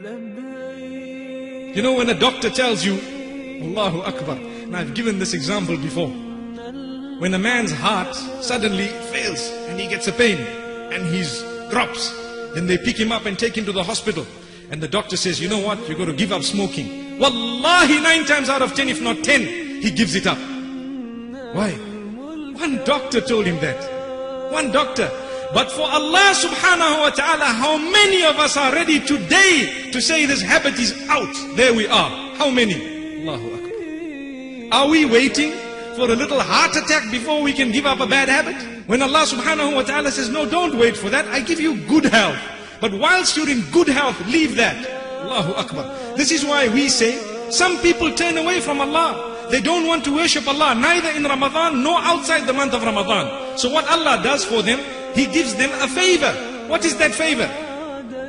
You know, when a doctor tells you, Allahu Akbar, and I've given this example before, when a man's heart suddenly fails and he gets a pain and he drops, then they pick him up and take him to the hospital, and the doctor says, you know what, you're going to give up smoking. Wallahi, 9 times out of 10, if not 10, he gives it up. Why? One doctor told him that. One doctor. But for Allah subhanahu wa ta'ala, how many of us are ready today to say this habit is out? There we are. How many? Allahu Akbar. Are we waiting for a little heart attack before we can give up a bad habit? When Allah subhanahu wa ta'ala says, no, don't wait for that, I give you good health. But whilst you're in good health, leave that. Allahu Akbar. This is why we say, some people turn away from Allah. They don't want to worship Allah, neither in Ramadan nor outside the month of Ramadan. So what Allah does for them, He gives them a favor. What is that favor?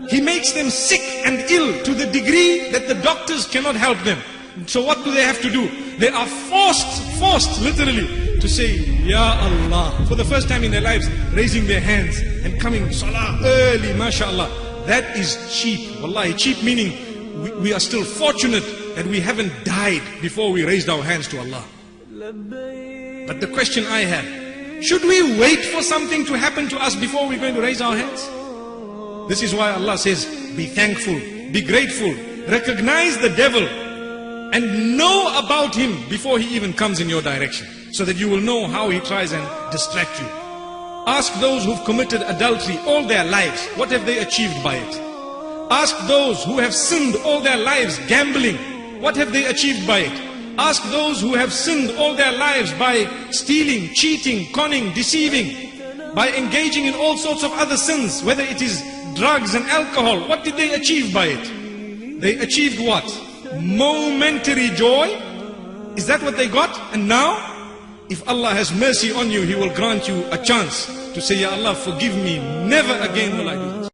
He makes them sick and ill to the degree that the doctors cannot help them. So what do they have to do? They are forced literally to say, Ya Allah, for the first time in their lives, raising their hands and coming salah early, mashallah. That is cheap. Wallahi, cheap meaning we are still fortunate that we haven't died before we raised our hands to Allah. But the question I have, should we wait for something to happen to us before we're going to raise our hands? This is why Allah says, be thankful, be grateful, recognize the devil and know about him before he even comes in your direction, so that you will know how he tries and distract you. Ask those who've committed adultery all their lives, what have they achieved by it? Ask those who have sinned all their lives gambling, what have they achieved by it? Ask those who have sinned all their lives by stealing, cheating, conning, deceiving, by engaging in all sorts of other sins, whether it is drugs and alcohol. What did they achieve by it? They achieved what? Momentary joy. Is that what they got? And now, if Allah has mercy on you, He will grant you a chance to say, Ya Allah, forgive me, never again will I do this.